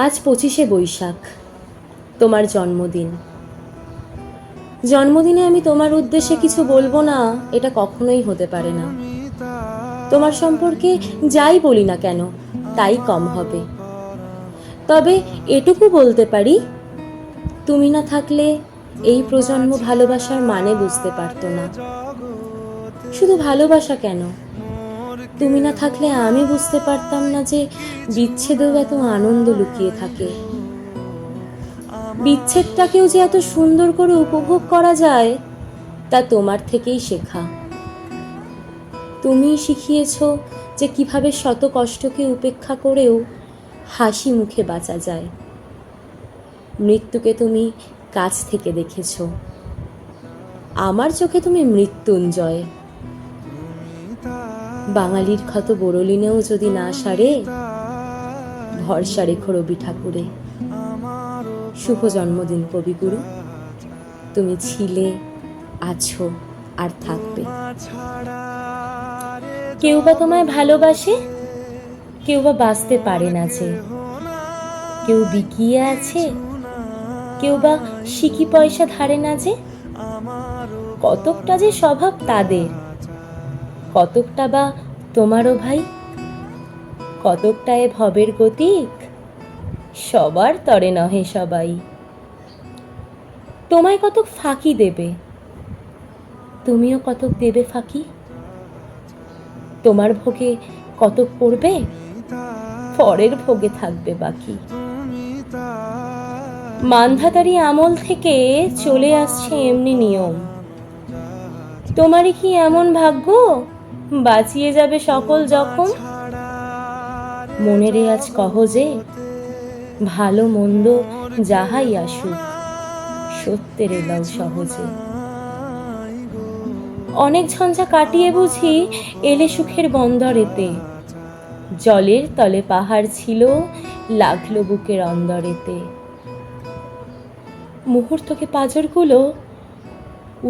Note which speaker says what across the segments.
Speaker 1: আজ 25শে বৈশাখ, তোমার জন্মদিন। জন্মদিনে আমি তোমার উদ্দেশ্যে কিছু বলবো না, এটা কখনোই হতে পারে না। তোমার সম্পর্কে যাই বলি না কেন, তাই কম হবে। তবে এটুকু বলতে পারি, তুমি না থাকলে এই প্রজন্ম ভালোবাসার মানে বুঝতে পারতো না। শুধু ভালোবাসা কেন, তুমি না থাকলে আমি বুঝতে পারতাম না যে বিচ্ছেদেও এত আনন্দ লুকিয়ে থাকে। বিচ্ছেদটাকেও যে এত সুন্দর করে উপভোগ করা যায়, তা তোমার থেকেই শেখা। তুমিই শিখিয়েছো যে কিভাবে শত কষ্টকে উপেক্ষা করেও হাসি মুখে বাঁচা যায়। মৃত্যুকে তুমি কাছ থেকে দেখেছো, আমার চোখে তুমি মৃত্যুঞ্জয়। বাঙালির ক্ষত বড়লিনেও যদি না সারে, ভরসা রেখো রবি ঠাকুরে। শুভ জন্মদিন কবিগুরু, তুমি ছিলে, আছো আর থাকবে। কেউ বা তোমায় ভালোবাসে, কেউ বা বাঁচতে পারে না যে। কেউ বিকিয়ে আছে, কেউ বা সিকি পয়সা ধারে না যে। কতকটা যে স্বভাব তাদের, কতকটা বা তোমারও ভাই। কতকটা এ ভবের গতিক, সবার তরে নহে সবাই। তোমায় কতক ফাঁকি দেবে, তুমিও কতক দেবে ফাঁকি। তোমার ভোগে কতক পড়বে, পরের ভোগে থাকবে বাকি। মানধাতারি আমল থেকে চলে আসছে এমনি নিয়ম। তোমারই কি এমন ভাগ্য, বাঁচিয়ে যাবে সকল জখম। মনের আজ কহ যে, ভালো মন্দ যাহাই আসুক, সত্যের এলাও সহজে। অনেক ঝঞ্ঝা কাটিয়ে বুঝি এলে সুখের বন্দরেতে। জলের তলে পাহাড় ছিল, লাগলো বুকের অন্দরেতে। মুহূর্তকে পাঁজরগুলো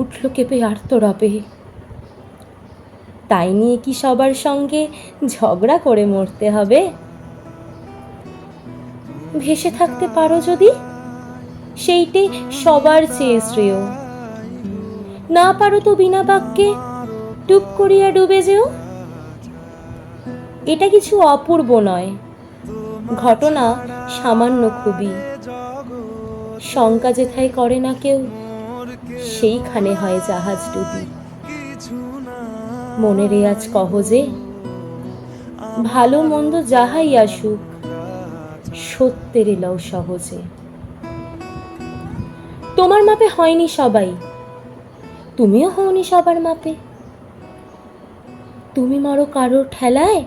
Speaker 1: উঠল কেঁপে আর্তরবে। তাই নিয়ে কি সবার সঙ্গে ঝগড়া করে মরতে হবে? ভেসে থাকতে পারো যদি, সেইটে সবার চেয়ে শ্রেয়। না পারো তো বিনা বাক্যে টুপ করিয়া ডুবে যেও। এটা কিছু অপূর্ব নয়, ঘটনা সামান্য খুবই। শঙ্কা যেথায় করে না কেউ, সেইখানে হয় জাহাজ ডুবি। মনের আজ কহ যে, ভালো মন্দ যাহাই আসুক, সত্যের এলাও সহজে। তোমার মাপে হয়নি সবাই, তুমিও হওনি সবার মাপে। তুমি মরো কারোর ঠেলায়,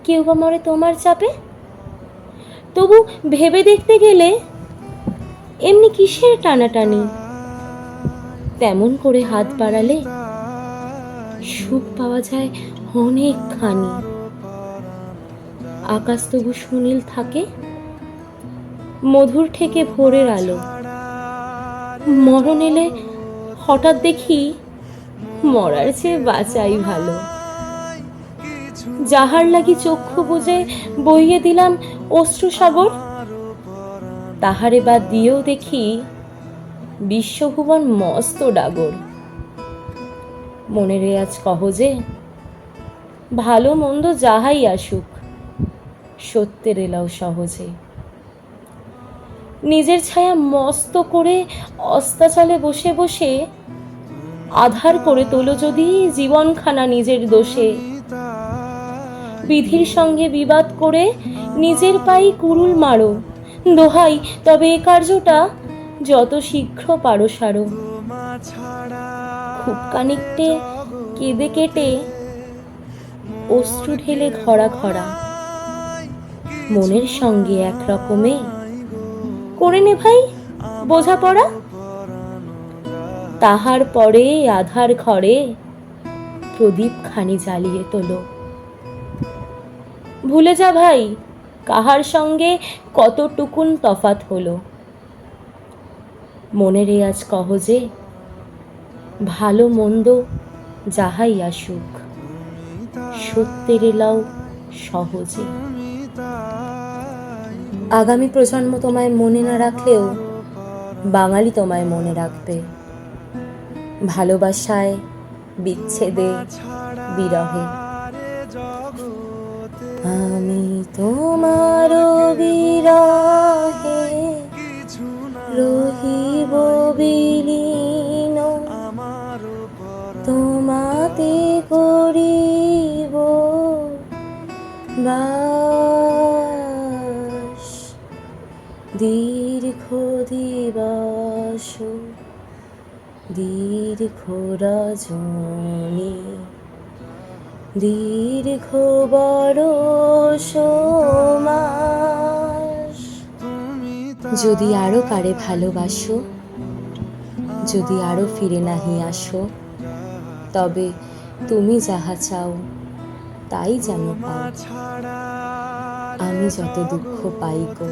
Speaker 1: কেউ বা মরে তোমার চাপে। তবু ভেবে দেখতে গেলে এমনি কিসের টানাটানি। তেমন করে হাত বাড়ালে সুখ পাওয়া যায় অনেকখানি। আকাশ তবু সুনীল থাকে, মধুর ঠেকে ভোরের আলো। মরণ এলে হঠাৎ দেখি, মরার চেয়ে বাঁচাই ভালো। যাহার লাগি চক্ষু বুজে বইয়ে দিলাম অশ্রুসাগর, তাহারে বাদ দিয়েও দেখি বিশ্বভুবন মস্ত ডাগর। মনের আজ কহ যে, ভালো মন্দ যাহাই আসুক, সত্যের এলাও সহজে। নিজের ছায়া মস্ত করে অস্তাচলে বসে বসে আধার করে তোলো যদি জীবনখানা নিজের দোষে। বিধির সঙ্গে বিবাদ করে নিজের পায়ে কুড়ুল মারো, দোহাই তবে এ কার্যটা যত শীঘ্র পারো সারো। খুব খানিকটে কেঁদে কেটে অশ্রু ঢেলে ঘরা ঘরা, মনের সঙ্গে এক রকমে করে নে ভাই বোঝাপড়া। তাহার পরে আধার ঘরে প্রদীপ খানি জ্বালিয়ে তোলো। ভুলে যা ভাই, কাহার সঙ্গে কতটুকুন তফাৎ হলো। মনের আজ কহ যে, ভালো মন্দ যাহাই আসুক, সত্যের এলাও সহজে। আগামী প্রজন্ম তোমায় মনে না রাখলেও বাঙালি তোমায় মনে রাখবে, ভালোবাসায়, বিচ্ছেদে, বিরহে। আমি তোমার বিরহে রহিব বিলীন, তোমাতে করিব বাস। দীর্ঘ দিবস দীর্ঘ রজনী, দীর্ঘ বরষ মাস। যদি আরো কারে ভালোবাসো, যদি আরো ফিরে নাহি আসো, তবে তুমি যাহা চাও তাই যেন পাও। আমি যত দুঃখ পাই গো,